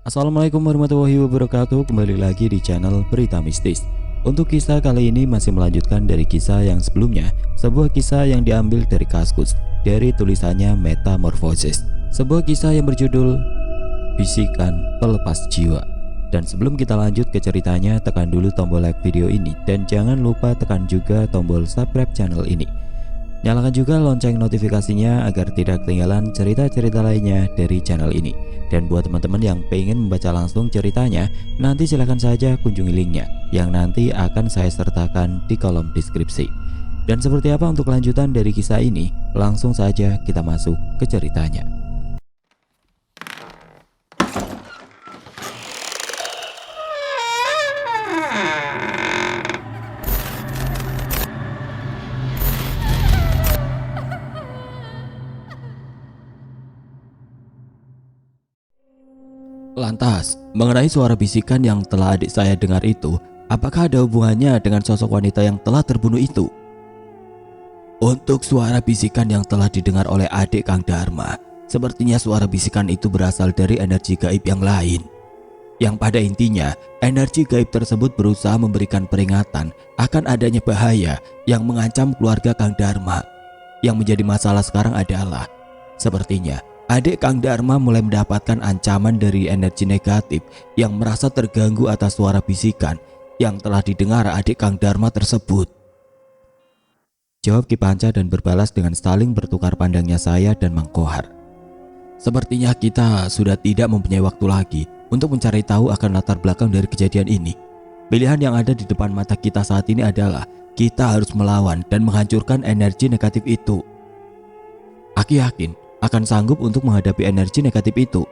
Assalamualaikum warahmatullahi wabarakatuh. Kembali lagi di channel Berita Mistis. Untuk kisah kali ini masih melanjutkan dari kisah yang sebelumnya. Sebuah kisah yang diambil dari Kaskus, dari tulisannya Metamorphosis. Sebuah kisah yang berjudul Bisikan Pelepas Jiwa. Dan sebelum kita lanjut ke ceritanya, tekan dulu tombol like video ini. Dan jangan lupa tekan juga tombol subscribe channel ini. Nyalakan juga lonceng notifikasinya agar tidak ketinggalan cerita-cerita lainnya dari channel ini. Dan buat teman-teman yang pengen membaca langsung ceritanya, nanti silahkan saja kunjungi linknya yang nanti akan saya sertakan di kolom deskripsi. Dan seperti apa untuk lanjutan dari kisah ini, langsung saja kita masuk ke ceritanya. Lantas, mengenai suara bisikan yang telah adik saya dengar itu, apakah ada hubungannya dengan sosok wanita yang telah terbunuh itu? Untuk suara bisikan yang telah didengar oleh adik Kang Dharma, sepertinya suara bisikan itu berasal dari energi gaib yang lain. Yang pada intinya, energi gaib tersebut berusaha memberikan peringatan akan adanya bahaya yang mengancam keluarga Kang Dharma. Yang menjadi masalah sekarang adalah, sepertinya adik Kang Dharma mulai mendapatkan ancaman dari energi negatif yang merasa terganggu atas suara bisikan yang telah didengar adik Kang Dharma tersebut. Jawab Ki Panca dan berbalas dengan saling bertukar pandangnya saya dan Mang Kohar. Sepertinya kita sudah tidak mempunyai waktu lagi untuk mencari tahu akan latar belakang dari kejadian ini. Pilihan yang ada di depan mata kita saat ini adalah kita harus melawan dan menghancurkan energi negatif itu. Aki yakin akan sanggup untuk menghadapi energi negatif itu?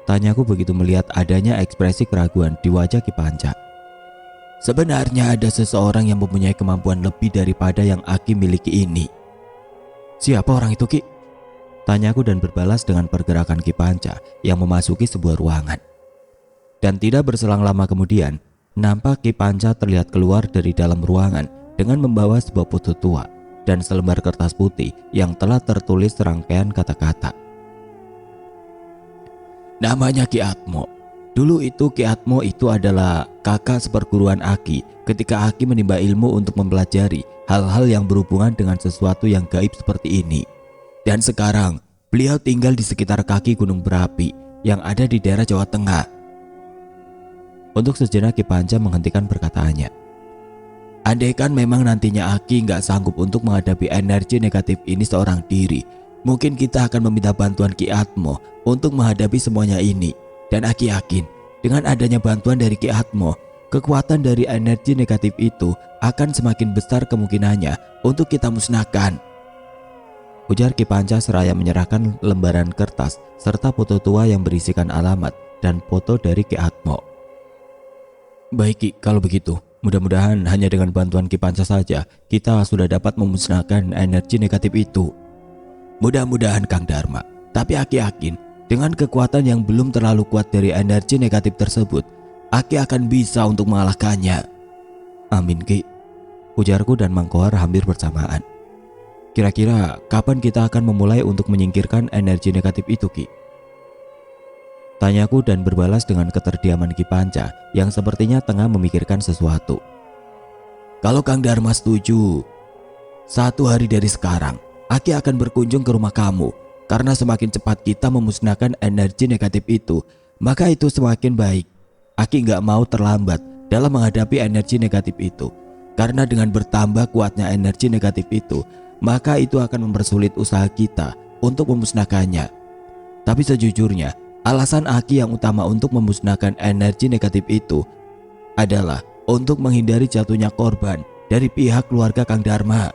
Tanyaku begitu melihat adanya ekspresi keraguan di wajah Ki Panca. Sebenarnya ada seseorang yang mempunyai kemampuan lebih daripada yang Aki miliki ini. Siapa orang itu, Ki? Tanyaku dan berbalas dengan pergerakan Ki Panca yang memasuki sebuah ruangan. Dan tidak berselang lama kemudian, nampak Ki Panca terlihat keluar dari dalam ruangan dengan membawa sebuah foto tua dan selembar kertas putih yang telah tertulis serangkaian kata-kata. Namanya Ki Atmo. Dulu itu Ki Atmo itu adalah kakak seperguruan Aki ketika Aki menimba ilmu untuk mempelajari hal-hal yang berhubungan dengan sesuatu yang gaib seperti ini. Dan sekarang beliau tinggal di sekitar kaki gunung berapi yang ada di daerah Jawa Tengah. Untuk sejenak Ki Panca menghentikan perkataannya. Andaikan memang nantinya Aki nggak sanggup untuk menghadapi energi negatif ini seorang diri, mungkin kita akan meminta bantuan Ki Atmo untuk menghadapi semuanya ini. Dan Aki yakin dengan adanya bantuan dari Ki Atmo, kekuatan dari energi negatif itu akan semakin besar kemungkinannya untuk kita musnahkan. Ujar Ki Panca seraya menyerahkan lembaran kertas serta foto tua yang berisikan alamat dan foto dari Ki Atmo. Baik Ki, kalau begitu. Mudah-mudahan hanya dengan bantuan Ki Panca saja kita sudah dapat memusnahkan energi negatif itu. Mudah-mudahan Kang Dharma. Tapi Aki yakin dengan kekuatan yang belum terlalu kuat dari energi negatif tersebut, Aki akan bisa untuk mengalahkannya. Amin Ki, ujarku dan Mang Kohar hampir bersamaan. Kira-kira kapan kita akan memulai untuk menyingkirkan energi negatif itu, Ki? Tanyaku dan berbalas dengan keterdiaman Ki Panca yang sepertinya tengah memikirkan sesuatu. Kalau Kang Dharma setuju, 1 hari dari sekarang Aki akan berkunjung ke rumah kamu. Karena semakin cepat kita memusnahkan energi negatif itu, maka itu semakin baik. Aki nggak mau terlambat dalam menghadapi energi negatif itu. Karena dengan bertambah kuatnya energi negatif itu, maka itu akan mempersulit usaha kita untuk memusnahkannya. Tapi sejujurnya, alasan Aki yang utama untuk memusnahkan energi negatif itu adalah untuk menghindari jatuhnya korban dari pihak keluarga Kang Dharma.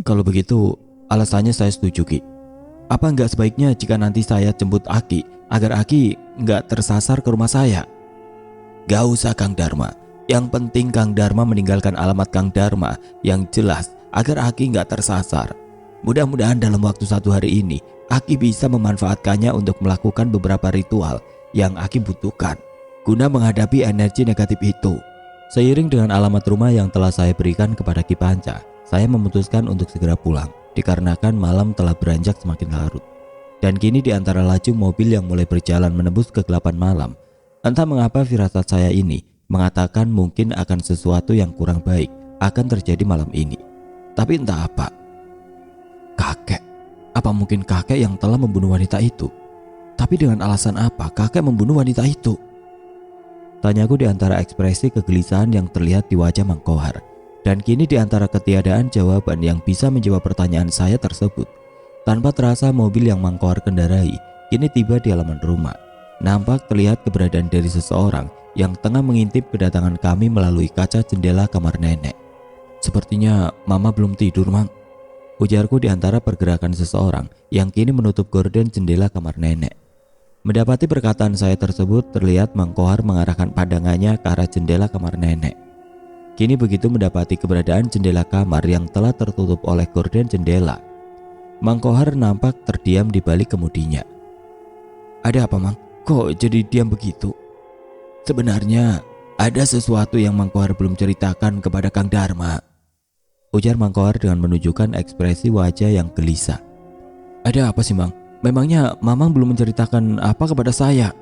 Kalau begitu, alasannya saya setuju Ki. Apa nggak sebaiknya jika nanti saya jemput Aki agar Aki nggak tersasar ke rumah saya? Gak usah Kang Dharma. Yang penting Kang Dharma meninggalkan alamat Kang Dharma yang jelas agar Aki nggak tersasar. Mudah-mudahan dalam waktu 1 hari ini Aki bisa memanfaatkannya untuk melakukan beberapa ritual yang Aki butuhkan guna menghadapi energi negatif itu. Seiring dengan alamat rumah yang telah saya berikan kepada Ki Panca, saya memutuskan untuk segera pulang dikarenakan malam telah beranjak semakin larut. Dan kini di antara laju mobil yang mulai berjalan menembus kegelapan malam, entah mengapa firasat saya ini mengatakan mungkin akan sesuatu yang kurang baik akan terjadi malam ini. Tapi entah apa. Kakek. Apa mungkin kakek yang telah membunuh wanita itu? Tapi dengan alasan apa kakek membunuh wanita itu? Tanyaku di antara ekspresi kegelisahan yang terlihat di wajah Mang Kohar. Dan kini di antara ketiadaan jawaban yang bisa menjawab pertanyaan saya tersebut, tanpa terasa mobil yang Mang Kohar kendarai kini tiba di halaman rumah. Nampak terlihat keberadaan dari seseorang yang tengah mengintip kedatangan kami melalui kaca jendela kamar nenek. Sepertinya mama belum tidur, Mang. Ujarku di antara pergerakan seseorang yang kini menutup gorden jendela kamar nenek. Mendapati perkataan saya tersebut, terlihat Mang Kohar mengarahkan pandangannya ke arah jendela kamar nenek. Kini begitu mendapati keberadaan jendela kamar yang telah tertutup oleh gorden jendela, Mang Kohar nampak terdiam di balik kemudinya. Ada apa, Mang? Kok jadi diam begitu? Sebenarnya ada sesuatu yang Mang Kohar belum ceritakan kepada Kang Dharma, ujar Mang Kohar dengan menunjukkan ekspresi wajah yang gelisah. Ada apa sih, Mang? Memangnya Mamang belum menceritakan apa kepada saya?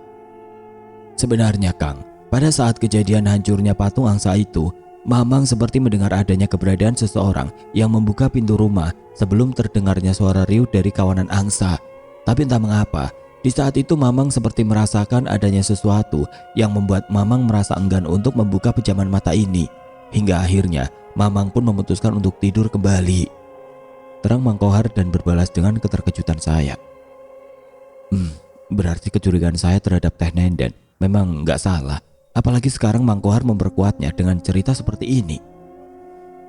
Sebenarnya, Kang, pada saat kejadian hancurnya patung angsa itu, Mamang seperti mendengar adanya keberadaan seseorang yang membuka pintu rumah sebelum terdengarnya suara riuh dari kawanan angsa. Tapi entah mengapa, di saat itu Mamang seperti merasakan adanya sesuatu yang membuat Mamang merasa enggan untuk membuka pejaman mata ini. Hingga akhirnya Mamang pun memutuskan untuk tidur kembali, terang Mang Kohar dan berbalas dengan keterkejutan saya. Berarti kecurigaan saya terhadap Teh Nenden memang nggak salah. Apalagi sekarang Mang Kohar memperkuatnya dengan cerita seperti ini.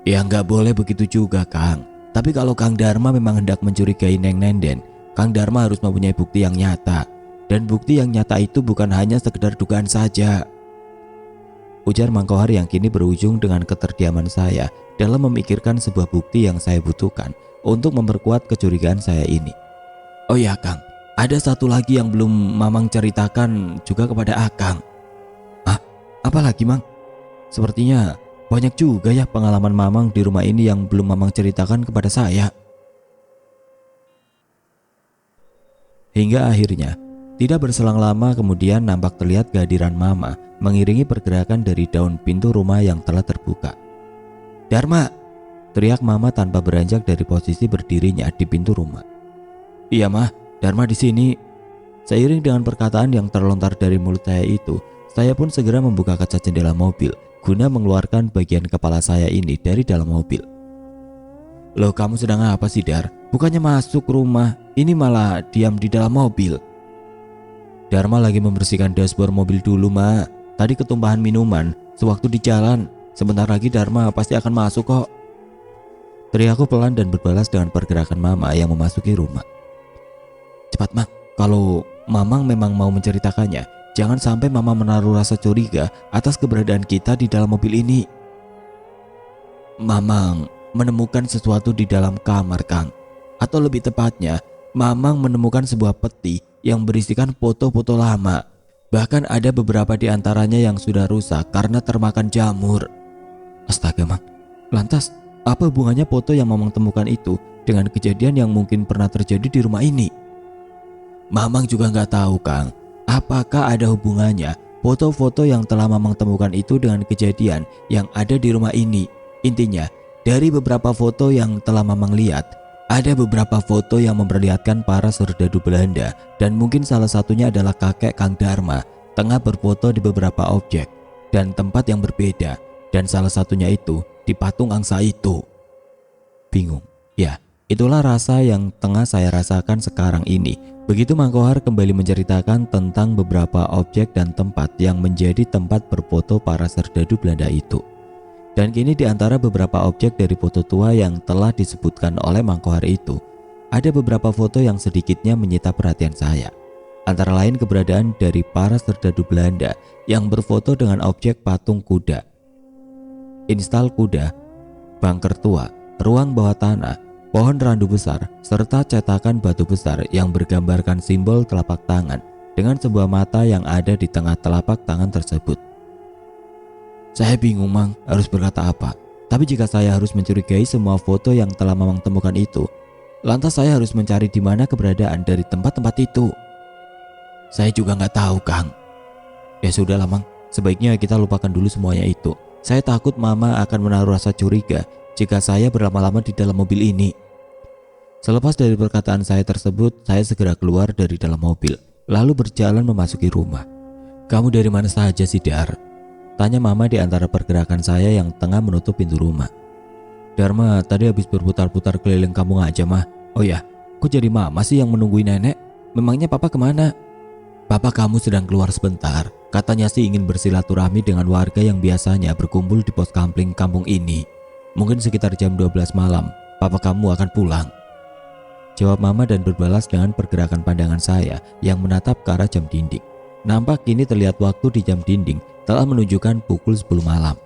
Ya nggak boleh begitu juga, Kang. Tapi kalau Kang Dharma memang hendak mencurigai Neng Nenden, Kang Dharma harus mempunyai bukti yang nyata. Dan bukti yang nyata itu bukan hanya sekedar dugaan saja, ujar Mang Kohar yang kini berujung dengan keterdiaman saya dalam memikirkan sebuah bukti yang saya butuhkan untuk memperkuat kecurigaan saya ini. Oh ya, Kang, ada satu lagi yang belum Mamang ceritakan juga kepada Akang. Apa lagi, Mang? Sepertinya banyak juga ya pengalaman Mamang di rumah ini yang belum Mamang ceritakan kepada saya. Hingga akhirnya, tidak berselang lama kemudian nampak terlihat kehadiran Mama mengiringi pergerakan dari daun pintu rumah yang telah terbuka. Dharma! Teriak Mama tanpa beranjak dari posisi berdirinya di pintu rumah. Iya, Mah, Dharma di sini. Seiring dengan perkataan yang terlontar dari mulut saya itu, saya pun segera membuka kaca jendela mobil guna mengeluarkan bagian kepala saya ini dari dalam mobil. Loh, kamu sedang apa sih, Dar? Bukannya masuk rumah, ini malah diam di dalam mobil. Dharma lagi membersihkan dashboard mobil dulu, Ma. Tadi ketumpahan minuman sewaktu di jalan. Sebentar lagi Dharma pasti akan masuk kok. Teriakku pelan dan berbalas dengan pergerakan Mama yang memasuki rumah. Cepat, Mak. Kalau Mamang memang mau menceritakannya, jangan sampai Mama menaruh rasa curiga atas keberadaan kita di dalam mobil ini. Mamang menemukan sesuatu di dalam kamar, Kang. Atau lebih tepatnya, Mamang menemukan sebuah peti yang berisikan foto-foto lama. Bahkan ada beberapa di antaranya yang sudah rusak karena termakan jamur. Astaga, Mang. Lantas, apa hubungannya foto yang Mamang temukan itu dengan kejadian yang mungkin pernah terjadi di rumah ini? Mamang juga nggak tahu, Kang. Apakah ada hubungannya foto-foto yang telah Mamang temukan itu dengan kejadian yang ada di rumah ini? Intinya, dari beberapa foto yang telah Mamang lihat, ada beberapa foto yang memperlihatkan para serdadu Belanda dan mungkin salah satunya adalah kakek Kang Dharma tengah berfoto di beberapa objek dan tempat yang berbeda, dan salah satunya itu di patung angsa itu. Bingung? Ya, itulah rasa yang tengah saya rasakan sekarang ini. Begitu Mang Kohar kembali menceritakan tentang beberapa objek dan tempat yang menjadi tempat berfoto para serdadu Belanda itu. Dan kini di antara beberapa objek dari foto tua yang telah disebutkan oleh Mang Kohar itu, ada beberapa foto yang sedikitnya menyita perhatian saya. Antara lain keberadaan dari para serdadu Belanda yang berfoto dengan objek patung kuda, instal kuda, bunker tua, ruang bawah tanah, pohon randu besar, serta cetakan batu besar yang bergambarkan simbol telapak tangan dengan sebuah mata yang ada di tengah telapak tangan tersebut. Saya bingung, Mang, harus berkata apa. Tapi jika saya harus mencurigai semua foto yang telah Mamang temukan itu, Lantas saya harus mencari di mana keberadaan dari tempat-tempat itu. Saya juga nggak tahu, Kang. Ya sudah, Mang. Sebaiknya kita lupakan dulu semuanya itu. Saya takut Mama akan menaruh rasa curiga jika saya berlama-lama di dalam mobil ini. Selepas dari perkataan saya tersebut, saya segera keluar dari dalam mobil, lalu berjalan memasuki rumah. Kamu dari mana saja sih, Dar? Tanya Mama di antara pergerakan saya yang tengah menutup pintu rumah. Dharma, tadi habis berputar-putar keliling kampung aja, Mah. Oh ya, kok jadi Mama sih yang menungguin nenek? Memangnya Papa kemana? Papa kamu sedang keluar sebentar. Katanya sih ingin bersilaturahmi dengan warga yang biasanya berkumpul di pos kampling kampung ini. Mungkin sekitar jam 12 malam, Papa kamu akan pulang. Jawab Mama dan berbalas dengan pergerakan pandangan saya yang menatap ke arah jam dinding. Nampak kini terlihat waktu di jam dinding telah menunjukkan pukul 10 malam.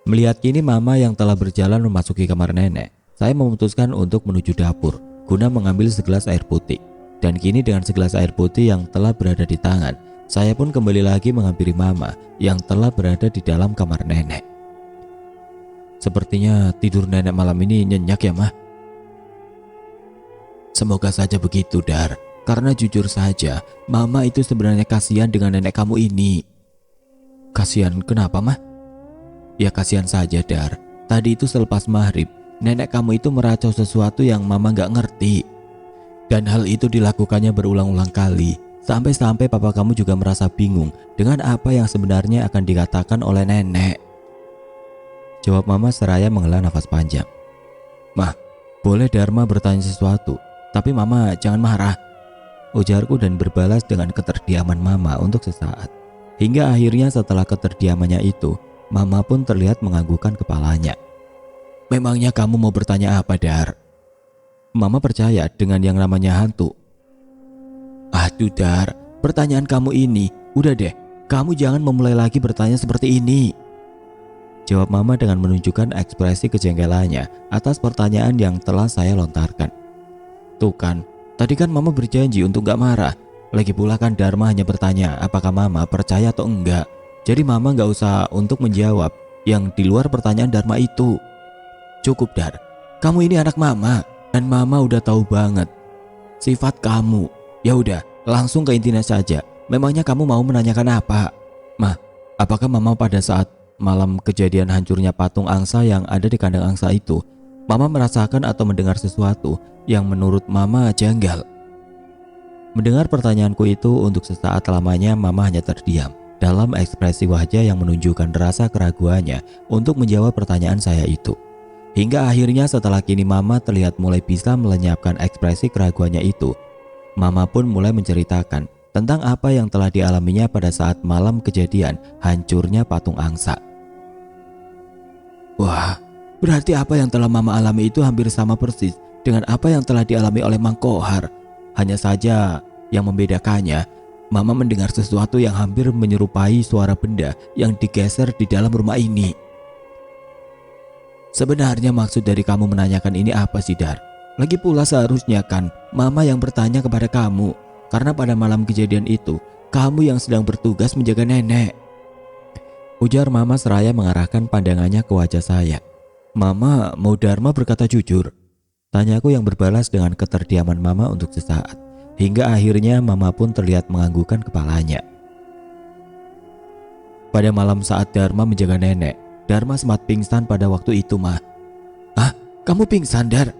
Melihat kini Mama yang telah berjalan memasuki kamar nenek, saya memutuskan untuk menuju dapur guna mengambil segelas air putih. Dan kini dengan segelas air putih yang telah berada di tangan, saya pun kembali lagi menghampiri Mama yang telah berada di dalam kamar nenek. Sepertinya tidur nenek malam ini nyenyak ya, Mah? Semoga saja begitu, Dar. Karena jujur saja, Mama itu sebenarnya kasihan dengan nenek kamu ini. Kasihan kenapa, Mah? Ya kasihan saja, Dar. Tadi itu selepas maghrib, nenek kamu itu meracau sesuatu yang Mama gak ngerti. Dan hal itu dilakukannya berulang-ulang kali, sampai-sampai papa kamu juga merasa bingung dengan apa yang sebenarnya akan dikatakan oleh nenek. Jawab Mama seraya menghela nafas panjang. Mah, boleh Dharma bertanya sesuatu, tapi Mama jangan marah. Ujarku dan berbalas dengan keterdiaman Mama untuk sesaat. Hingga akhirnya setelah keterdiamannya itu, Mama pun terlihat menganggukkan kepalanya. Memangnya kamu mau bertanya apa, Dar? Mama percaya dengan yang namanya hantu. Aduh, Dar, pertanyaan kamu ini, udah deh, kamu jangan memulai lagi bertanya seperti ini. Jawab Mama dengan menunjukkan ekspresi kejengkelannya atas pertanyaan yang telah saya lontarkan. Tuh kan, tadi kan Mama berjanji untuk gak marah. Lagi pula kan Dharma hanya bertanya apakah Mama percaya atau enggak. Jadi Mama gak usah untuk menjawab yang di luar pertanyaan Dharma itu. Cukup, Dar, kamu ini anak Mama. Dan Mama udah tahu banget sifat kamu. Ya udah, langsung ke intinya saja. Memangnya kamu mau menanyakan apa? Mah, apakah Mama pada saat malam kejadian hancurnya patung angsa yang ada di kandang angsa itu, Mama merasakan atau mendengar sesuatu yang menurut Mama janggal? Mendengar pertanyaanku itu untuk sesaat lamanya Mama hanya terdiam dalam ekspresi wajah yang menunjukkan rasa keraguannya untuk menjawab pertanyaan saya itu. Hingga akhirnya setelah kini Mama terlihat mulai bisa melenyapkan ekspresi keraguannya itu, Mama pun mulai menceritakan tentang apa yang telah dialaminya pada saat malam kejadian hancurnya patung angsa. Wah, berarti apa yang telah Mama alami itu hampir sama persis dengan apa yang telah dialami oleh Mang Kohar. Hanya saja yang membedakannya, Mama mendengar sesuatu yang hampir menyerupai suara benda yang digeser di dalam rumah ini. Sebenarnya maksud dari kamu menanyakan ini apa sih, Dar? Lagi pula seharusnya kan Mama yang bertanya kepada kamu, karena pada malam kejadian itu kamu yang sedang bertugas menjaga nenek. Ujar Mama seraya mengarahkan pandangannya ke wajah saya. Mama mau Dharma berkata jujur? Tanyaku yang berbalas dengan keterdiaman Mama untuk sesaat. Hingga akhirnya Mama pun terlihat menganggukkan kepalanya. Pada malam saat Dharma menjaga nenek, Dharma sempat pingsan pada waktu itu, Mah. Ah, kamu pingsan, Dar?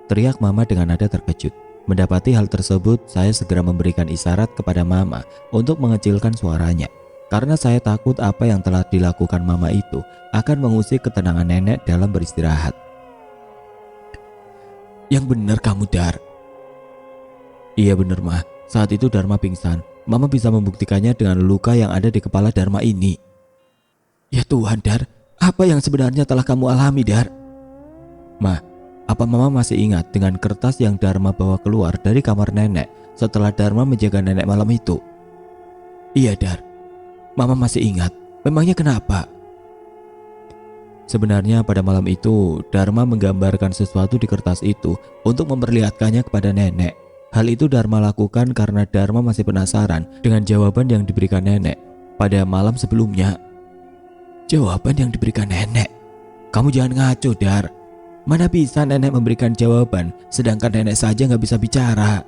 Teriak Mama dengan nada terkejut. Mendapati hal tersebut, saya segera memberikan isyarat kepada Mama untuk mengecilkan suaranya. Karena saya takut apa yang telah dilakukan Mama itu akan mengusik ketenangan nenek dalam beristirahat. Yang benar kamu, Dar. Iya benar, Mah. Saat itu Dharma pingsan. Mama bisa membuktikannya dengan luka yang ada di kepala Dharma ini. Ya Tuhan, Dar, apa yang sebenarnya telah kamu alami, Dar? Mah, apa Mama masih ingat dengan kertas yang Dharma bawa keluar dari kamar nenek setelah Dharma menjaga nenek malam itu? Iya, Dar, Mama masih ingat. Memangnya kenapa? Sebenarnya pada malam itu Dharma menggambarkan sesuatu di kertas itu untuk memperlihatkannya kepada nenek. Hal itu Dharma lakukan karena Dharma masih penasaran dengan jawaban yang diberikan nenek pada malam sebelumnya. Jawaban yang diberikan nenek? Kamu jangan ngaco, Dar. Mana bisa nenek memberikan jawaban, sedangkan nenek saja nggak bisa bicara.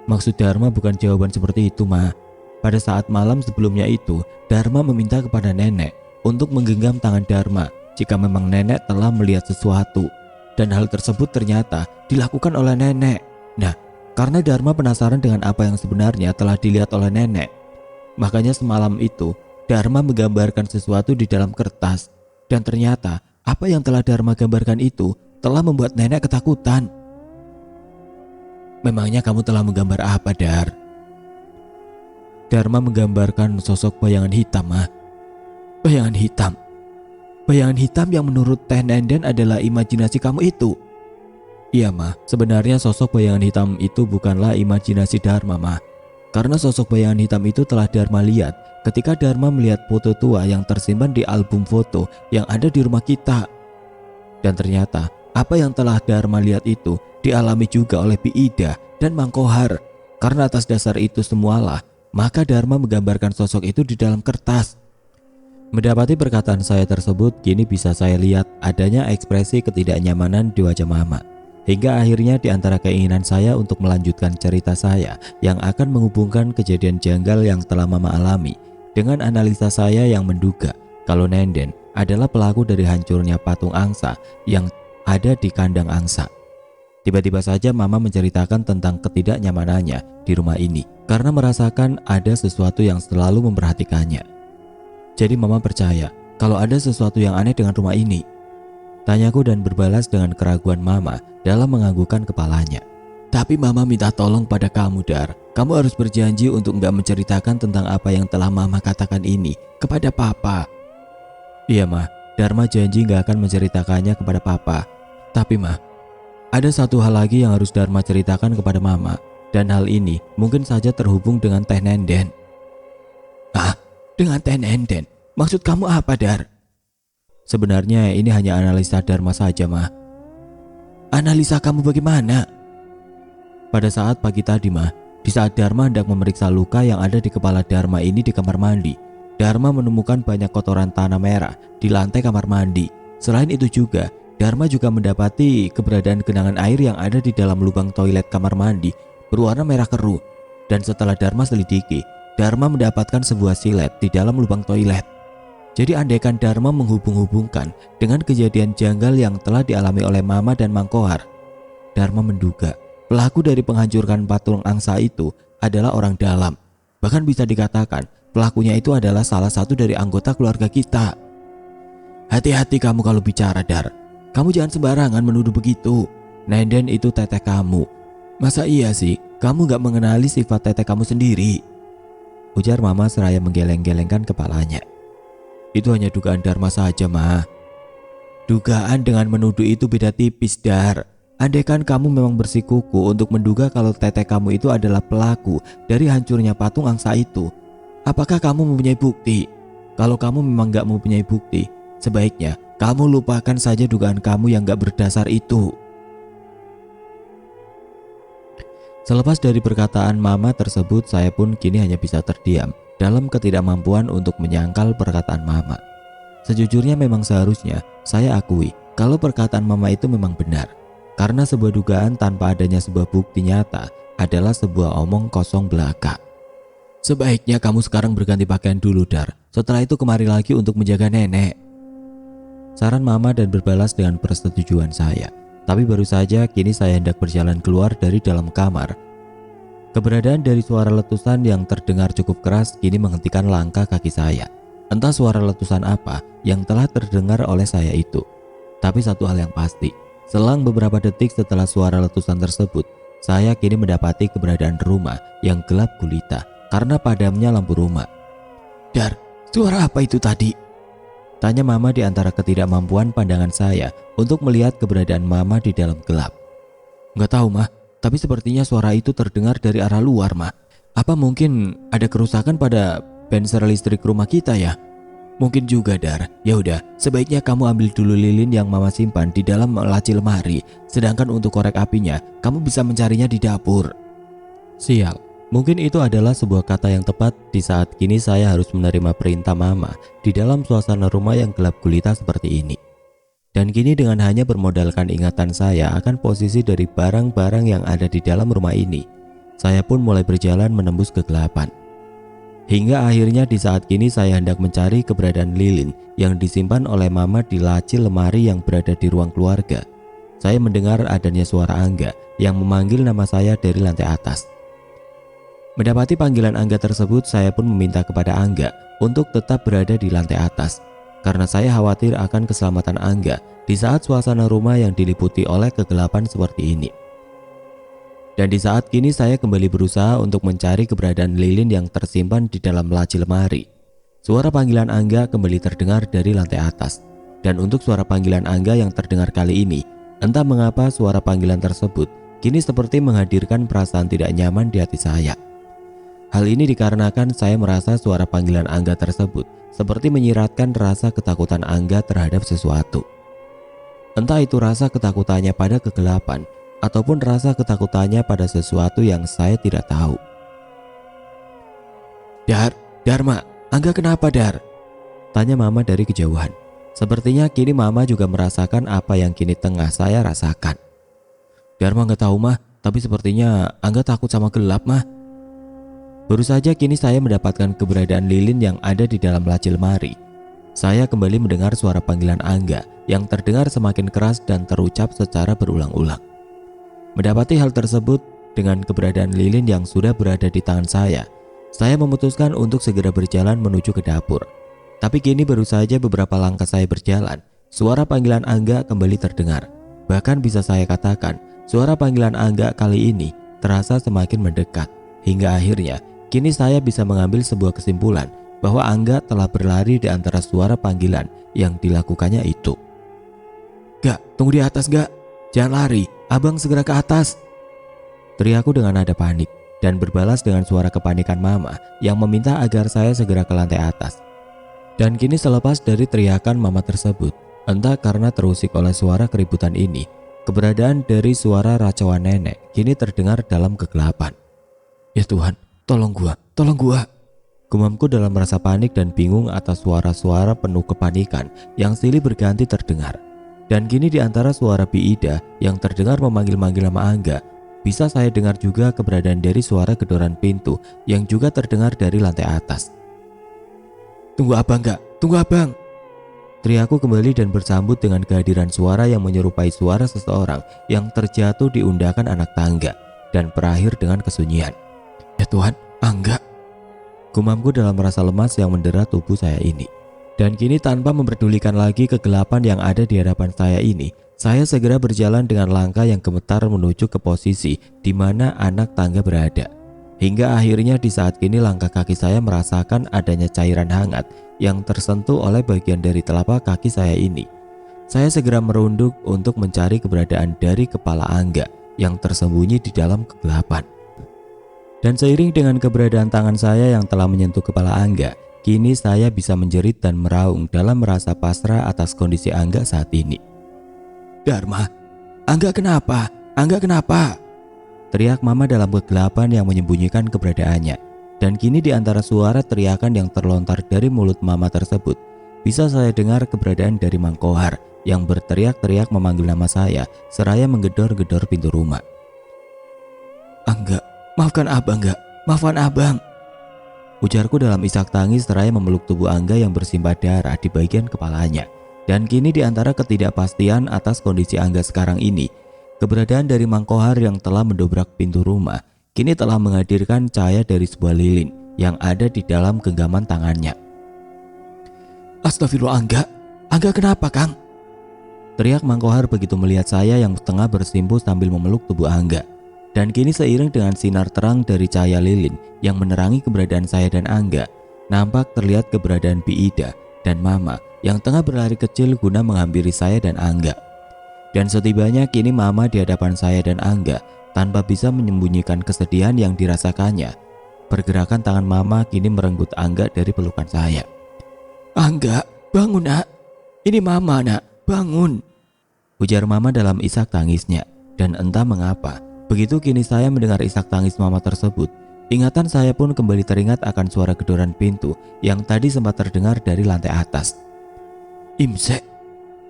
Maksud Dharma bukan jawaban seperti itu, Ma. Pada saat malam sebelumnya itu, Dharma meminta kepada nenek untuk menggenggam tangan Dharma jika memang nenek telah melihat sesuatu. Dan hal tersebut ternyata dilakukan oleh nenek. Nah, karena Dharma penasaran dengan apa yang sebenarnya telah dilihat oleh nenek, makanya semalam itu Dharma menggambarkan sesuatu di dalam kertas. Dan ternyata apa yang telah Dharma gambarkan itu telah membuat nenek ketakutan. Memangnya kamu telah menggambar apa, Dar? Dharma menggambarkan sosok bayangan hitam, Ma. Bayangan hitam? Bayangan hitam yang menurut Teh Nenden adalah imajinasi kamu itu? Iya, Ma. Sebenarnya sosok bayangan hitam itu bukanlah imajinasi Dharma, Ma. Karena sosok bayangan hitam itu telah Dharma lihat ketika Dharma melihat foto tua yang tersimpan di album foto yang ada di rumah kita. Dan ternyata apa yang telah Dharma lihat itu dialami juga oleh Bi Ida dan Mang Kohar. Karena atas dasar itu semualah, maka Dharma menggambarkan sosok itu di dalam kertas. Mendapati perkataan saya tersebut, kini bisa saya lihat adanya ekspresi ketidaknyamanan di wajah Mama. Hingga akhirnya di antara keinginan saya untuk melanjutkan cerita saya yang akan menghubungkan kejadian janggal yang telah Mama alami dengan analisa saya yang menduga kalau Nenden adalah pelaku dari hancurnya patung angsa yang ada di kandang angsa. Tiba-tiba saja Mama menceritakan tentang ketidaknyamanannya di rumah ini karena merasakan ada sesuatu yang selalu memperhatikannya. Jadi Mama percaya kalau ada sesuatu yang aneh dengan rumah ini. Tanyaku dan berbalas dengan keraguan Mama dalam menganggukkan kepalanya. Tapi Mama minta tolong pada kamu, Dar. Kamu harus berjanji untuk nggak menceritakan tentang apa yang telah Mama katakan ini kepada Papa. Iya, Ma. Dharma janji nggak akan menceritakannya kepada Papa. Tapi, Ma, ada satu hal lagi yang harus Dharma ceritakan kepada Mama. Dan hal ini mungkin saja terhubung dengan Teh Nenden. Ah, dengan Teh Nenden? Maksud kamu apa, Dar? Sebenarnya ini hanya analisa Dharma saja, Ma. Analisa kamu bagaimana? Pada saat pagi tadi, Ma, di saat Dharma hendak memeriksa luka yang ada di kepala Dharma ini di kamar mandi, Dharma menemukan banyak kotoran tanah merah di lantai kamar mandi. Selain itu juga, Dharma juga mendapati keberadaan genangan air yang ada di dalam lubang toilet kamar mandi berwarna merah keruh. Dan setelah Dharma selidiki, Dharma mendapatkan sebuah silet di dalam lubang toilet. Jadi andaikan Dharma menghubung-hubungkan dengan kejadian janggal yang telah dialami oleh Mama dan Mang Kohar, Dharma menduga pelaku dari penghancuran patung angsa itu adalah orang dalam. Bahkan bisa dikatakan pelakunya itu adalah salah satu dari anggota keluarga kita. Hati-hati kamu kalau bicara, Dar. Kamu jangan sembarangan menuduh begitu. Nenden itu teteh kamu. Masa iya sih kamu gak mengenali sifat teteh kamu sendiri? Ujar Mama seraya menggeleng-gelengkan kepalanya. Itu hanya dugaan Dharma saja, Ma. Dugaan dengan menuduh itu beda tipis, Dar. Andaikan kamu memang bersikuku untuk menduga kalau teteh kamu itu adalah pelaku dari hancurnya patung angsa itu, apakah kamu mempunyai bukti? Kalau kamu memang gak mempunyai bukti, sebaiknya kamu lupakan saja dugaan kamu yang gak berdasar itu. Selepas dari perkataan Mama tersebut, saya pun kini hanya bisa terdiam dalam ketidakmampuan untuk menyangkal perkataan Mama. Sejujurnya memang seharusnya saya akui kalau perkataan Mama itu memang benar. Karena sebuah dugaan tanpa adanya sebuah bukti nyata adalah sebuah omong kosong belaka. Sebaiknya kamu sekarang berganti pakaian dulu, Dar. Setelah itu kemari lagi untuk menjaga nenek. Saran Mama dan berbalas dengan persetujuan saya. Tapi baru saja kini saya hendak berjalan keluar dari dalam kamar. Keberadaan dari suara letusan yang terdengar cukup keras kini menghentikan langkah kaki saya. Entah suara letusan apa yang telah terdengar oleh saya itu. Tapi satu hal yang pasti, selang beberapa detik setelah suara letusan tersebut, saya kini mendapati keberadaan rumah yang gelap gulita karena padamnya lampu rumah. Dar, suara apa itu tadi? Tanya Mama di antara ketidakmampuan pandangan saya untuk melihat keberadaan Mama di dalam gelap. Nggak tahu, Mah. Tapi sepertinya suara itu terdengar dari arah luar, Ma. Apa mungkin ada kerusakan pada penser listrik rumah kita ya? Mungkin juga, Dar. Ya udah, sebaiknya kamu ambil dulu lilin yang Mama simpan di dalam laci lemari. Sedangkan untuk korek apinya, kamu bisa mencarinya di dapur. Sial. Mungkin itu adalah sebuah kata yang tepat di saat kini saya harus menerima perintah Mama di dalam suasana rumah yang gelap gulita seperti ini. Dan kini dengan hanya bermodalkan ingatan saya akan posisi dari barang-barang yang ada di dalam rumah ini, saya pun mulai berjalan menembus kegelapan. Hingga akhirnya di saat kini saya hendak mencari keberadaan lilin yang disimpan oleh mama di laci lemari yang berada di ruang keluarga. Saya mendengar adanya suara Angga yang memanggil nama saya dari lantai atas. Mendapati panggilan Angga tersebut, saya pun meminta kepada Angga untuk tetap berada di lantai atas, karena saya khawatir akan keselamatan Angga di saat suasana rumah yang diliputi oleh kegelapan seperti ini. Dan di saat kini saya kembali berusaha untuk mencari keberadaan lilin yang tersimpan di dalam laci lemari. Suara panggilan Angga kembali terdengar dari lantai atas. Dan untuk suara panggilan Angga yang terdengar kali ini, entah mengapa suara panggilan tersebut kini seperti menghadirkan perasaan tidak nyaman di hati saya. Hal ini dikarenakan saya merasa suara panggilan Angga tersebut seperti menyiratkan rasa ketakutan Angga terhadap sesuatu. Entah itu rasa ketakutannya pada kegelapan ataupun rasa ketakutannya pada sesuatu yang saya tidak tahu. Dharma, Angga kenapa Dar? Tanya mama dari kejauhan. Sepertinya kini mama juga merasakan apa yang kini tengah saya rasakan. Dharma nggak tahu mah, tapi sepertinya Angga takut sama gelap mah. Baru saja kini saya mendapatkan keberadaan lilin yang ada di dalam laci lemari. Saya kembali mendengar suara panggilan Angga yang terdengar semakin keras dan terucap secara berulang-ulang. Mendapati hal tersebut dengan keberadaan lilin yang sudah berada di tangan saya memutuskan untuk segera berjalan menuju ke dapur. Tapi kini baru saja beberapa langkah saya berjalan, suara panggilan Angga kembali terdengar. Bahkan bisa saya katakan, suara panggilan Angga kali ini terasa semakin mendekat. Hingga akhirnya, kini saya bisa mengambil sebuah kesimpulan bahwa Angga telah berlari di antara suara panggilan yang dilakukannya itu. Gak, tunggu di atas gak? Jangan lari, abang segera ke atas. Teriakku dengan nada panik dan berbalas dengan suara kepanikan mama yang meminta agar saya segera ke lantai atas. Dan kini selepas dari teriakan mama tersebut, entah karena terusik oleh suara keributan ini, keberadaan dari suara racauan nenek kini terdengar dalam kegelapan. Ya Tuhan, tolong gua. Gumamku dalam rasa panik dan bingung atas suara-suara penuh kepanikan yang silih berganti terdengar. Dan kini di antara suara Biida yang terdengar memanggil-manggil nama Angga, bisa saya dengar juga keberadaan dari suara gedoran pintu yang juga terdengar dari lantai atas. Tunggu abang gak? Tunggu abang! Teriakku kembali dan bersambut dengan kehadiran suara yang menyerupai suara seseorang yang terjatuh di undakan anak tangga dan berakhir dengan kesunyian. Ya Tuhan, Angga! Gumamku dalam rasa lemas yang mendera tubuh saya ini. Dan kini tanpa memperdulikan lagi kegelapan yang ada di hadapan saya ini, saya segera berjalan dengan langkah yang gemetar menuju ke posisi di mana anak tangga berada. Hingga akhirnya di saat kini langkah kaki saya merasakan adanya cairan hangat yang tersentuh oleh bagian dari telapak kaki saya ini. Saya segera merunduk untuk mencari keberadaan dari kepala Angga yang tersembunyi di dalam kegelapan. Dan seiring dengan keberadaan tangan saya yang telah menyentuh kepala Angga, kini saya bisa menjerit dan meraung dalam merasa pasrah atas kondisi Angga saat ini. Dharma, Angga kenapa? Angga kenapa? Teriak mama dalam kegelapan yang menyembunyikan keberadaannya. Dan kini di antara suara teriakan yang terlontar dari mulut mama tersebut, bisa saya dengar keberadaan dari Mang Kohar yang berteriak-teriak memanggil nama saya seraya menggedor-gedor pintu rumah. Angga, maafkan abang Angga, maafkan abang. Ujarku dalam isak tangis seraya memeluk tubuh Angga yang bersimbah darah di bagian kepalanya. Dan kini di antara ketidakpastian atas kondisi Angga sekarang ini, keberadaan dari Mang Kohar yang telah mendobrak pintu rumah kini telah menghadirkan cahaya dari sebuah lilin yang ada di dalam genggaman tangannya. Astagfirullah Angga, Angga kenapa Kang? Teriak Mang Kohar begitu melihat saya yang tengah bersimpuh sambil memeluk tubuh Angga. Dan kini seiring dengan sinar terang dari cahaya lilin yang menerangi keberadaan saya dan Angga, nampak terlihat keberadaan Biida dan Mama yang tengah berlari kecil guna menghampiri saya dan Angga. Dan setibanya kini Mama di hadapan saya dan Angga, tanpa bisa menyembunyikan kesedihan yang dirasakannya, pergerakan tangan Mama kini merenggut Angga dari pelukan saya. Angga, bangun nak, ini Mama nak, bangun, ujar Mama dalam isak tangisnya. Dan entah mengapa, begitu kini saya mendengar isak tangis Mama tersebut, ingatan saya pun kembali teringat akan suara gedoran pintu yang tadi sempat terdengar dari lantai atas. Imsek,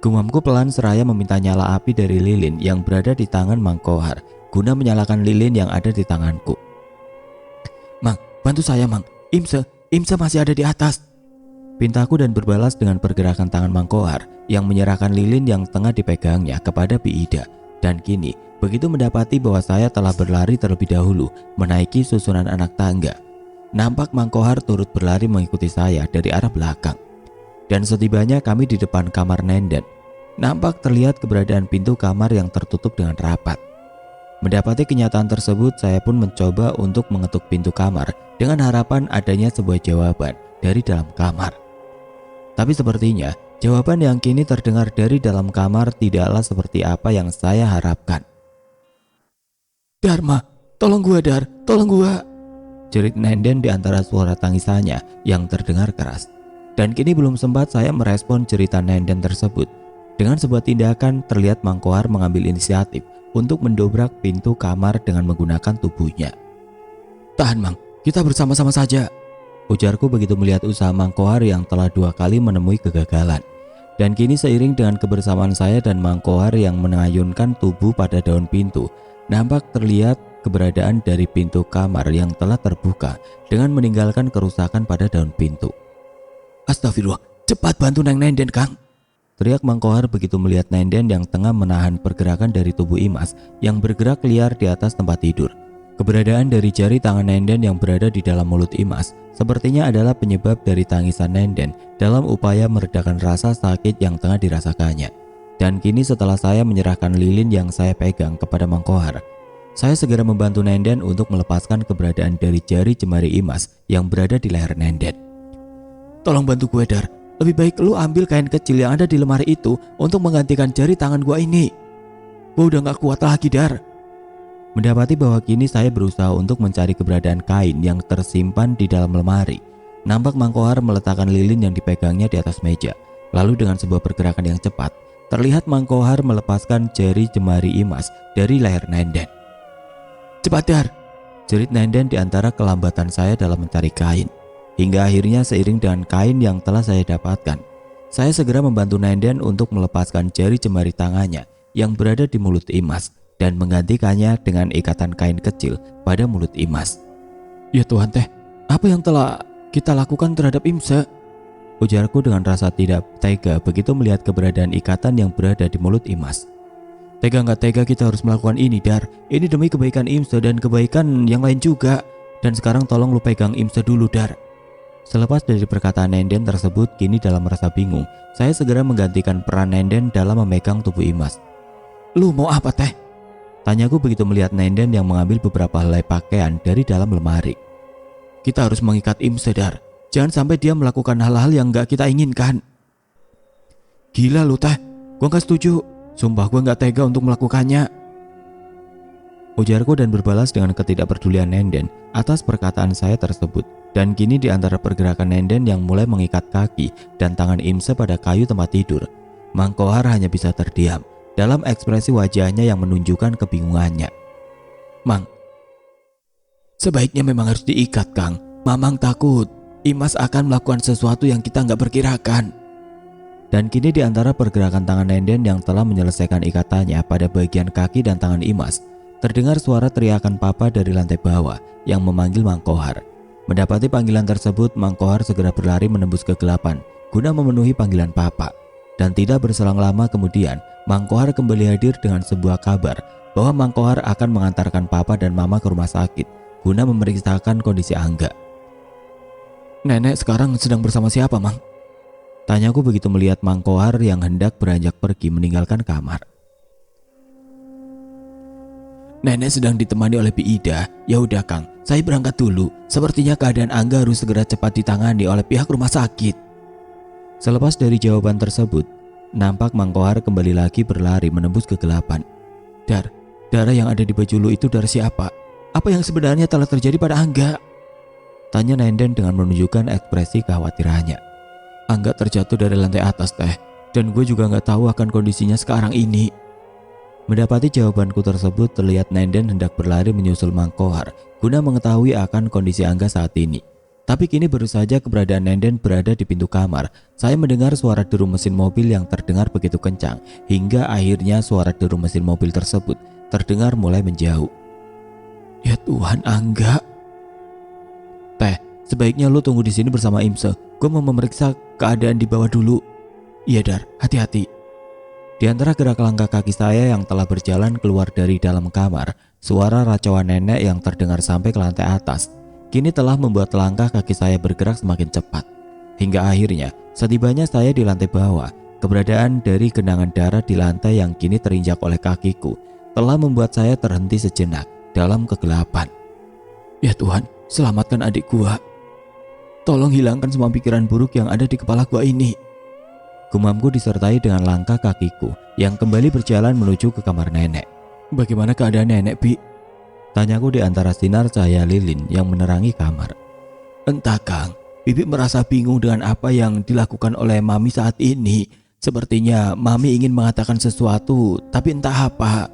Gumamku pelan seraya meminta nyala api dari lilin yang berada di tangan Mang Kohar guna menyalakan lilin yang ada di tanganku. Mang, bantu saya Mang. Imse masih ada di atas. Pintaku dan berbalas dengan pergerakan tangan Mang Kohar yang menyerahkan lilin yang tengah dipegangnya kepada Bi Ida. Dan kini, begitu mendapati bahwa saya telah berlari terlebih dahulu menaiki susunan anak tangga, nampak Mang Kohar turut berlari mengikuti saya dari arah belakang. Dan setibanya kami di depan kamar Nenden, nampak terlihat keberadaan pintu kamar yang tertutup dengan rapat. Mendapati kenyataan tersebut, saya pun mencoba untuk mengetuk pintu kamar dengan harapan adanya sebuah jawaban dari dalam kamar. Tapi sepertinya jawaban yang kini terdengar dari dalam kamar tidaklah seperti apa yang saya harapkan. Dharma, tolong gua Dar, tolong gua, jerit Nenden di antara suara tangisannya yang terdengar keras. Dan kini belum sempat saya merespon cerita Nenden tersebut. Dengan sebuah tindakan, terlihat Mang Kohar mengambil inisiatif untuk mendobrak pintu kamar dengan menggunakan tubuhnya. Tahan Mang, kita bersama-sama saja, ujarku begitu melihat usaha Mang Kohar yang telah 2 kali menemui kegagalan. Dan kini seiring dengan kebersamaan saya dan Mang Kohar yang mengayunkan tubuh pada daun pintu, nampak terlihat keberadaan dari pintu kamar yang telah terbuka dengan meninggalkan kerusakan pada daun pintu. Astagfirullah, cepat bantu Neng Nenden Kang, teriak Mang Kohar begitu melihat Nenden yang tengah menahan pergerakan dari tubuh Imas yang bergerak liar di atas tempat tidur. Keberadaan dari jari tangan Nenden yang berada di dalam mulut Imas sepertinya adalah penyebab dari tangisan Nenden dalam upaya meredakan rasa sakit yang tengah dirasakannya. Dan kini setelah saya menyerahkan lilin yang saya pegang kepada Mang Kohar, saya segera membantu Nenden untuk melepaskan keberadaan dari jari jemari Imas yang berada di leher Nenden. Tolong bantu gue Dar, lebih baik lu ambil kain kecil yang ada di lemari itu untuk menggantikan jari tangan gue ini. Gue udah gak kuat lagi Dar. Mendapati bahwa kini saya berusaha untuk mencari keberadaan kain yang tersimpan di dalam lemari, nampak Mang Kohar meletakkan lilin yang dipegangnya di atas meja. Lalu dengan sebuah pergerakan yang cepat, terlihat Mang Kohar melepaskan jari jemari Imas dari leher Nenden. Cepat Dar, jerit Nenden di antara kelambatan saya dalam mencari kain. Hingga akhirnya seiring dengan kain yang telah saya dapatkan, saya segera membantu Nenden untuk melepaskan jari jemari tangannya yang berada di mulut Imas dan menggantikannya dengan ikatan kain kecil pada mulut Imas. Ya Tuhan teh, apa yang telah kita lakukan terhadap Imse? Ujarku dengan rasa tidak tega begitu melihat keberadaan ikatan yang berada di mulut Imas. Tega nggak tega kita harus melakukan ini Dar, ini demi kebaikan Imse dan kebaikan yang lain juga. Dan sekarang tolong lu pegang Imse dulu Dar. Selepas dari perkataan Nenden tersebut, kini dalam rasa bingung, saya segera menggantikan peran Nenden dalam memegang tubuh Imas. Lu mau apa teh? Tanyaku begitu melihat Nenden yang mengambil beberapa helai pakaian dari dalam lemari. Kita harus mengikat Imse Dar, jangan sampai dia melakukan hal-hal yang gak kita inginkan. Gila lu teh, gua gak setuju, sumpah gua gak tega untuk melakukannya, ujarku dan berbalas dengan ketidakpedulian Nenden atas perkataan saya tersebut. Dan kini di antara pergerakan Nenden yang mulai mengikat kaki dan tangan Imse pada kayu tempat tidur, Mang Kohar hanya bisa terdiam dalam ekspresi wajahnya yang menunjukkan kebingungannya. Mang, sebaiknya memang harus diikat Kang. Mamang takut Imas akan melakukan sesuatu yang kita nggak perkirakan. Dan kini di antara pergerakan tangan Nenden yang telah menyelesaikan ikatannya pada bagian kaki dan tangan Imas, terdengar suara teriakan papa dari lantai bawah yang memanggil Mang Kohar. Mendapati panggilan tersebut, Mang Kohar segera berlari menembus kegelapan guna memenuhi panggilan papa. Dan tidak berselang lama kemudian, Mang Kohar kembali hadir dengan sebuah kabar bahwa Mang Kohar akan mengantarkan papa dan mama ke rumah sakit guna memeriksakan kondisi Angga. Nenek sekarang sedang bersama siapa Mang? Tanyaku begitu melihat Mang Kohar yang hendak beranjak pergi meninggalkan kamar. Nenek sedang ditemani oleh Bi Ida. Ya udah Kang, saya berangkat dulu. Sepertinya keadaan Angga harus segera cepat ditangani oleh pihak rumah sakit. Selepas dari jawaban tersebut, nampak Mang Kohar kembali lagi berlari menembus kegelapan. Dar, darah yang ada di baju lu itu darah siapa? Apa yang sebenarnya telah terjadi pada Angga? Tanya Nenden dengan menunjukkan ekspresi kekhawatirannya. Angga terjatuh dari lantai atas teh, dan gue juga gak tahu akan kondisinya sekarang ini. Mendapati jawabanku tersebut, terlihat Nenden hendak berlari menyusul Mang Kohar guna mengetahui akan kondisi Angga saat ini. Tapi kini baru saja keberadaan Nenden berada di pintu kamar, saya mendengar suara deru mesin mobil yang terdengar begitu kencang, hingga akhirnya suara deru mesin mobil tersebut terdengar mulai menjauh. Ya Tuhan, Angga. Teh, sebaiknya lu tunggu di sini bersama Imse. Gue mau memeriksa keadaan di bawah dulu. Iya Dar, hati-hati. Di antara gerak langkah kaki saya yang telah berjalan keluar dari dalam kamar, suara racauan nenek yang terdengar sampai ke lantai atas, kini telah membuat langkah kaki saya bergerak semakin cepat. Hingga akhirnya, setibanya saya di lantai bawah, keberadaan dari genangan darah di lantai yang kini terinjak oleh kakiku, telah membuat saya terhenti sejenak dalam kegelapan. Ya Tuhan, selamatkan adik gua. Tolong hilangkan semua pikiran buruk yang ada di kepala gua ini. Gumamku disertai dengan langkah kakiku yang kembali berjalan menuju ke kamar nenek. Bagaimana keadaan nenek, Bi? Tanyaku di antara sinar cahaya lilin yang menerangi kamar. Entah Kang, Bibi merasa bingung dengan apa yang dilakukan oleh Mami saat ini. Sepertinya Mami ingin mengatakan sesuatu, tapi entah apa.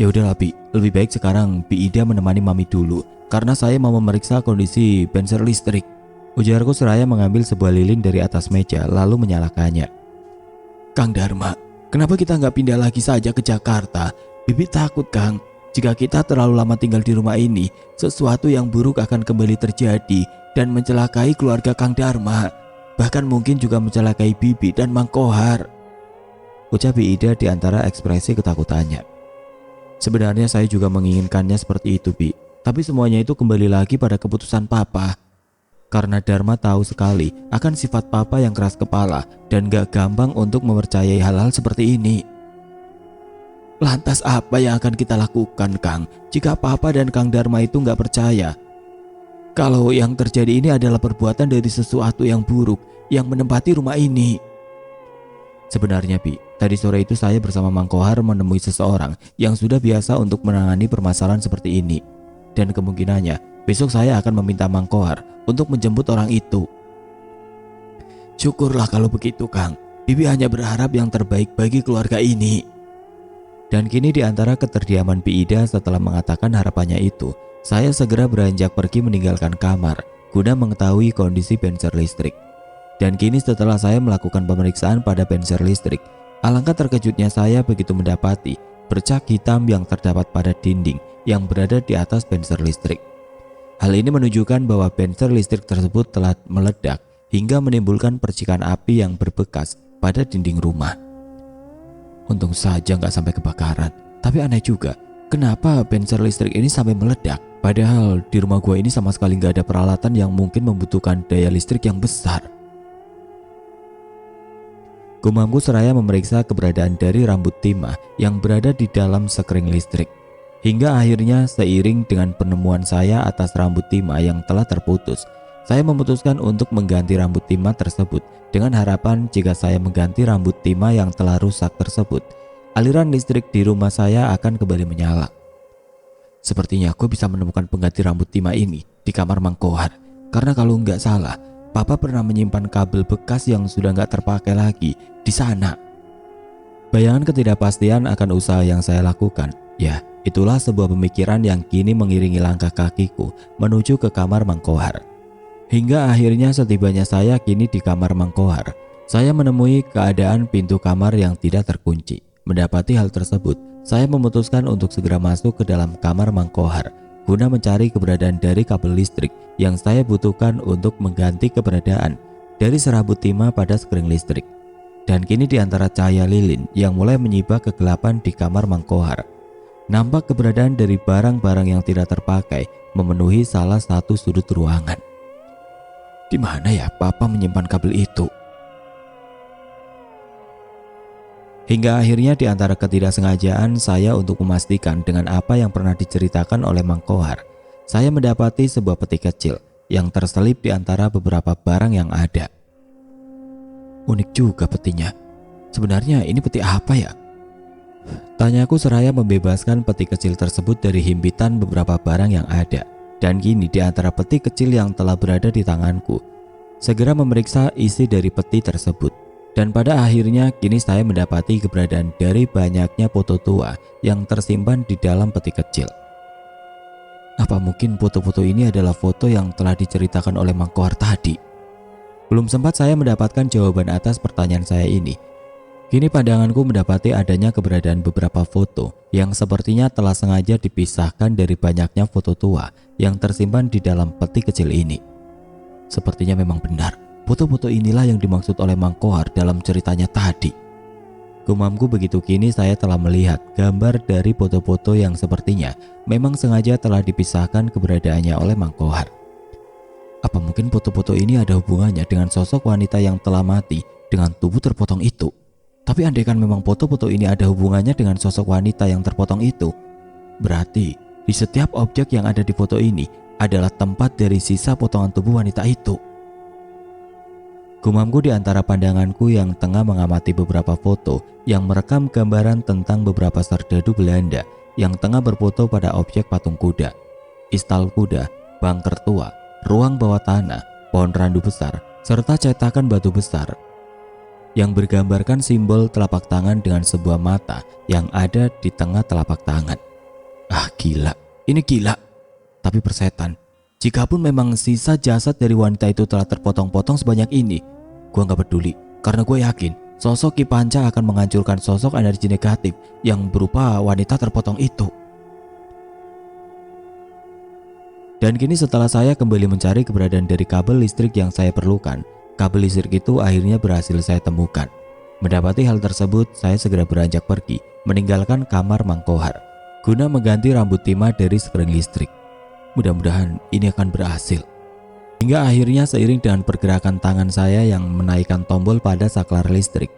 Ya udahlah Bi, lebih baik sekarang Bi Ida menemani Mami dulu, karena saya mau memeriksa kondisi benser listrik. Ujarku seraya mengambil sebuah lilin dari atas meja lalu menyalakannya. Kang Dharma, kenapa kita nggak pindah lagi saja ke Jakarta? Bibi takut Kang, jika kita terlalu lama tinggal di rumah ini, sesuatu yang buruk akan kembali terjadi dan mencelakai keluarga Kang Dharma. Bahkan mungkin juga mencelakai Bibi dan Mang Kohar. Ucap Bi Ida di antara ekspresi ketakutannya. Sebenarnya saya juga menginginkannya seperti itu Bi, tapi semuanya itu kembali lagi pada keputusan Papa. Karena Dharma tahu sekali akan sifat Papa yang keras kepala dan gak gampang untuk mempercayai hal-hal seperti ini. Lantas apa yang akan kita lakukan Kang jika Papa dan Kang Dharma itu gak percaya? Kalau yang terjadi ini adalah perbuatan dari sesuatu yang buruk yang menempati rumah ini. Sebenarnya Bi, tadi sore itu saya bersama Mang Kohar menemui seseorang yang sudah biasa untuk menangani permasalahan seperti ini. Dan kemungkinannya besok saya akan meminta Mang Kohar untuk menjemput orang itu. Syukurlah kalau begitu Kang. Bibi hanya berharap yang terbaik bagi keluarga ini. Dan kini di antara keterdiaman Bi Ida setelah mengatakan harapannya itu, saya segera beranjak pergi meninggalkan kamar guna mengetahui kondisi benser listrik. Dan kini setelah saya melakukan pemeriksaan pada benser listrik, alangkah terkejutnya saya begitu mendapati bercak hitam yang terdapat pada dinding yang berada di atas benser listrik. Hal ini menunjukkan bahwa benser listrik tersebut telah meledak hingga menimbulkan percikan api yang berbekas pada dinding rumah. Untung saja nggak sampai kebakaran, tapi aneh juga, kenapa benser listrik ini sampai meledak? Padahal di rumah gua ini sama sekali nggak ada peralatan yang mungkin membutuhkan daya listrik yang besar. Gumamku seraya memeriksa keberadaan dari rambut timah yang berada di dalam sekring listrik. Hingga akhirnya seiring dengan penemuan saya atas rambut timah yang telah terputus, saya memutuskan untuk mengganti rambut timah tersebut dengan harapan jika saya mengganti rambut timah yang telah rusak tersebut, aliran listrik di rumah saya akan kembali menyala. Sepertinya aku bisa menemukan pengganti rambut timah ini di kamar Mang Kohar, karena kalau nggak salah, Papa pernah menyimpan kabel bekas yang sudah nggak terpakai lagi di sana. Bayangan ketidakpastian akan usaha yang saya lakukan, ya itulah sebuah pemikiran yang kini mengiringi langkah kakiku menuju ke kamar Mang Kohar. Hingga akhirnya setibanya saya kini di kamar Mang Kohar, saya menemui keadaan pintu kamar yang tidak terkunci. Mendapati hal tersebut, saya memutuskan untuk segera masuk ke dalam kamar Mang Kohar guna mencari keberadaan dari kabel listrik yang saya butuhkan untuk mengganti keberadaan dari serabut timah pada sekring listrik. Dan kini di antara cahaya lilin yang mulai menyibak kegelapan di kamar Mang Kohar, nampak keberadaan dari barang-barang yang tidak terpakai memenuhi salah satu sudut ruangan. Di mana ya Papa menyimpan kabel itu? Hingga akhirnya di antara ketidaksengajaan saya untuk memastikan dengan apa yang pernah diceritakan oleh Mang Kohar, saya mendapati sebuah peti kecil yang terselip di antara beberapa barang yang ada. Unik juga petinya. Sebenarnya ini peti apa ya? Tanyaku seraya membebaskan peti kecil tersebut dari himpitan beberapa barang yang ada. Dan kini di antara peti kecil yang telah berada di tanganku, segera memeriksa isi dari peti tersebut. Dan pada akhirnya kini saya mendapati keberadaan dari banyaknya foto tua yang tersimpan di dalam peti kecil. Apa mungkin foto-foto ini adalah foto yang telah diceritakan oleh Mang Kohar tadi? Belum sempat saya mendapatkan jawaban atas pertanyaan saya ini. Kini pandanganku mendapati adanya keberadaan beberapa foto yang sepertinya telah sengaja dipisahkan dari banyaknya foto tua yang tersimpan di dalam peti kecil ini. Sepertinya memang benar, foto-foto inilah yang dimaksud oleh Mang Kohar dalam ceritanya tadi. Gumamku begitu kini saya telah melihat gambar dari foto-foto yang sepertinya memang sengaja telah dipisahkan keberadaannya oleh Mang Kohar. Apa mungkin foto-foto ini ada hubungannya dengan sosok wanita yang telah mati dengan tubuh terpotong itu? Tapi andaikan memang foto-foto ini ada hubungannya dengan sosok wanita yang terpotong itu, berarti di setiap objek yang ada di foto ini adalah tempat dari sisa potongan tubuh wanita itu. Gumamku di antara pandanganku yang tengah mengamati beberapa foto yang merekam gambaran tentang beberapa serdadu Belanda yang tengah berfoto pada objek patung kuda, istal kuda, bangker tua, ruang bawah tanah, pohon randu besar, serta cetakan batu besar yang bergambarkan simbol telapak tangan dengan sebuah mata yang ada di tengah telapak tangan. Ah, gila, ini gila. Tapi persetan, jikapun memang sisa jasad dari wanita itu telah terpotong-potong sebanyak ini, gue gak peduli, karena gue yakin sosok Ki Panca akan menghancurkan sosok energi negatif yang berupa wanita terpotong itu. Dan kini setelah saya kembali mencari keberadaan dari kabel listrik yang saya perlukan, kabel listrik itu akhirnya berhasil saya temukan. Mendapati hal tersebut, saya segera beranjak pergi, meninggalkan kamar Mang Kohar, guna mengganti rambut timah dari spring listrik. Mudah-mudahan ini akan berhasil. Hingga akhirnya seiring dengan pergerakan tangan saya yang menaikkan tombol pada saklar listrik,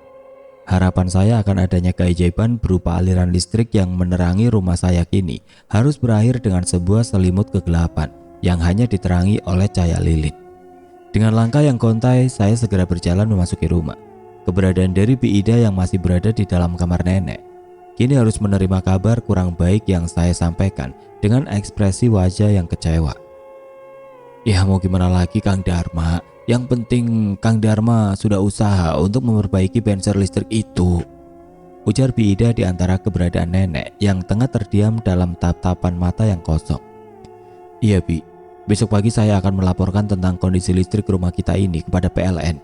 harapan saya akan adanya keajaiban berupa aliran listrik yang menerangi rumah saya kini harus berakhir dengan sebuah selimut kegelapan yang hanya diterangi oleh cahaya lilin. Dengan langkah yang kontai, saya segera berjalan memasuki rumah. Keberadaan dari Bi Ida yang masih berada di dalam kamar nenek kini harus menerima kabar kurang baik yang saya sampaikan dengan ekspresi wajah yang kecewa. Ya mau gimana lagi Kang Dharma, yang penting Kang Dharma sudah usaha untuk memperbaiki benser listrik itu, ujar Bi Ida di antara keberadaan nenek yang tengah terdiam dalam tatapan mata yang kosong. Iya Bi, besok pagi saya akan melaporkan tentang kondisi listrik rumah kita ini kepada PLN,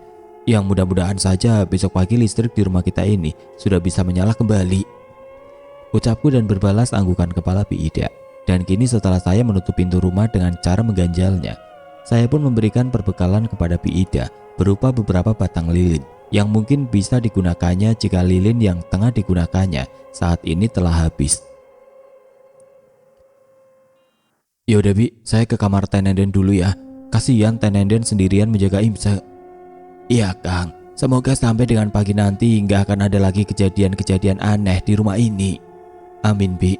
yang mudah-mudahan saja besok pagi listrik di rumah kita ini sudah bisa menyala kembali, ucapku dan berbalas anggukan kepala Bi Ida. Dan kini setelah saya menutup pintu rumah dengan cara mengganjalnya, saya pun memberikan perbekalan kepada Bi Ida berupa beberapa batang lilin yang mungkin bisa digunakannya jika lilin yang tengah digunakannya saat ini telah habis. Yaudah Bi, saya ke kamar Tenenden dulu ya. Kasihan Tenenden sendirian menjaga Imse. Iya Kang, semoga sampai dengan pagi nanti nggak akan ada lagi kejadian-kejadian aneh di rumah ini. Amin Bi.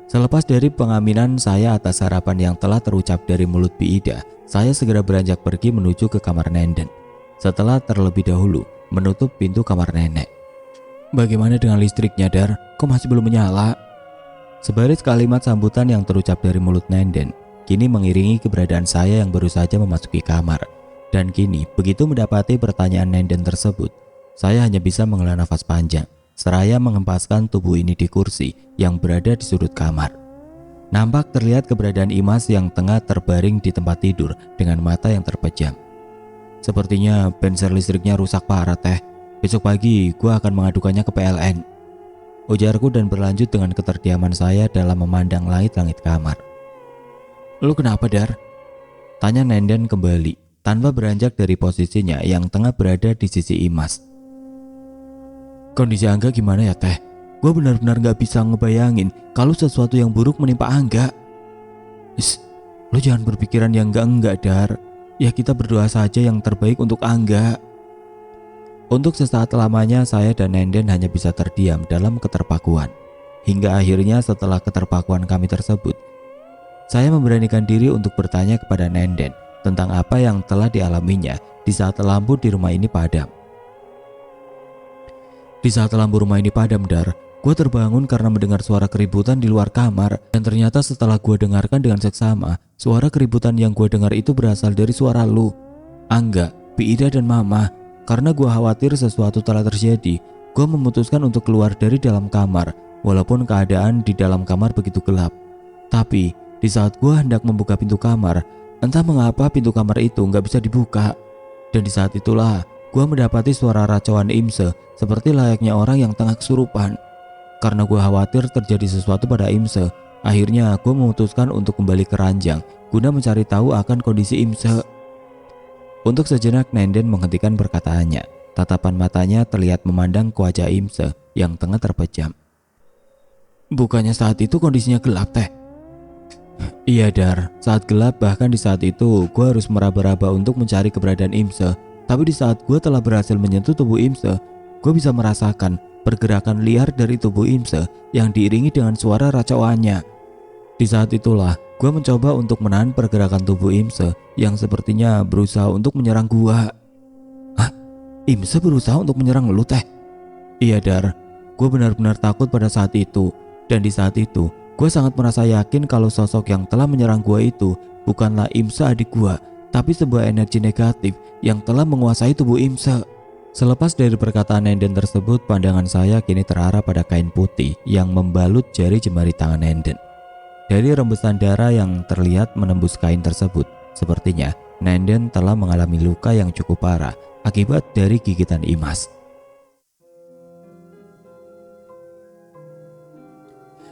Selepas dari pengaminan saya atas harapan yang telah terucap dari mulut Bi Ida, saya segera beranjak pergi menuju ke kamar Nenden. Setelah terlebih dahulu menutup pintu kamar nenek. Bagaimana dengan listriknya Dar? Kok masih belum menyala? Sebaris kalimat sambutan yang terucap dari mulut Nenden kini mengiringi keberadaan saya yang baru saja memasuki kamar. Dan kini begitu mendapati pertanyaan Nenden tersebut, saya hanya bisa menghela nafas panjang seraya mengempaskan tubuh ini di kursi yang berada di sudut kamar. Nampak terlihat keberadaan Imas yang tengah terbaring di tempat tidur dengan mata yang terpejam. Sepertinya benser listriknya rusak parah Teh. Besok pagi gua akan mengadukannya ke PLN, ujarku dan berlanjut dengan keterdiaman saya dalam memandang langit-langit kamar. Lu kenapa Dar? Tanya Nenden kembali tanpa beranjak dari posisinya yang tengah berada di sisi Imas. Kondisi Angga gimana ya Teh? Gue benar-benar gak bisa ngebayangin kalau sesuatu yang buruk menimpa Angga. Lo jangan berpikiran yang enggak Dar. Ya kita berdoa saja yang terbaik untuk Angga. Untuk sesaat lamanya saya dan Nenden hanya bisa terdiam dalam keterpakuan. Hingga akhirnya setelah keterpakuan kami tersebut, saya memberanikan diri untuk bertanya kepada Nenden tentang apa yang telah dialaminya di saat lampu di rumah ini padam. Di saat lampu rumah ini padam Dar, gue terbangun karena mendengar suara keributan di luar kamar. Dan ternyata setelah gue dengarkan dengan seksama, suara keributan yang gue dengar itu berasal dari suara lu, Angga, Bi Ida dan Mama. Karena gue khawatir sesuatu telah terjadi, gue memutuskan untuk keluar dari dalam kamar. Walaupun keadaan di dalam kamar begitu gelap, tapi Di saat gue hendak membuka pintu kamar, entah mengapa pintu kamar itu nggak bisa dibuka. Dan di saat itulah gue mendapati suara racauan Imse seperti layaknya orang yang tengah kesurupan. Karena gue khawatir terjadi sesuatu pada Imse, akhirnya gue memutuskan untuk kembali ke ranjang guna mencari tahu akan kondisi Imse. Untuk sejenak Nenden menghentikan perkataannya. Tatapan matanya terlihat memandang ke wajah Imse yang tengah terpejam. Bukannya saat itu kondisinya gelap teh? Iya Dar, saat gelap, bahkan di saat itu gue harus meraba-raba untuk mencari keberadaan Imse. Tapi di saat gue telah berhasil menyentuh tubuh Imse, gue bisa merasakan pergerakan liar dari tubuh Imse yang diiringi dengan suara racauannya. Di saat itulah gue mencoba untuk menahan pergerakan tubuh Imse yang sepertinya berusaha untuk menyerang gue. Hah? Imse berusaha untuk menyerang lu teh? Iya Dar, gue benar-benar takut pada saat itu. Dan di saat itu gue sangat merasa yakin kalau sosok yang telah menyerang gue itu bukanlah Imse adik gue, tapi sebuah energi negatif yang telah menguasai tubuh Imse. Selepas dari perkataan Nenden tersebut, pandangan saya kini terarah pada kain putih yang membalut jari jemari tangan Nenden. Dari rembesan darah yang terlihat menembus kain tersebut, sepertinya Nenden telah mengalami luka yang cukup parah akibat dari gigitan Imas.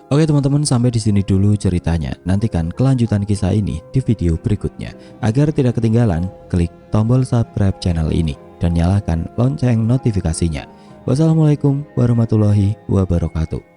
Oke teman-teman, sampai di sini dulu ceritanya. Nantikan kelanjutan kisah ini di video berikutnya. Agar tidak ketinggalan, klik tombol subscribe channel ini dan nyalakan lonceng notifikasinya. Wassalamualaikum warahmatullahi wabarakatuh.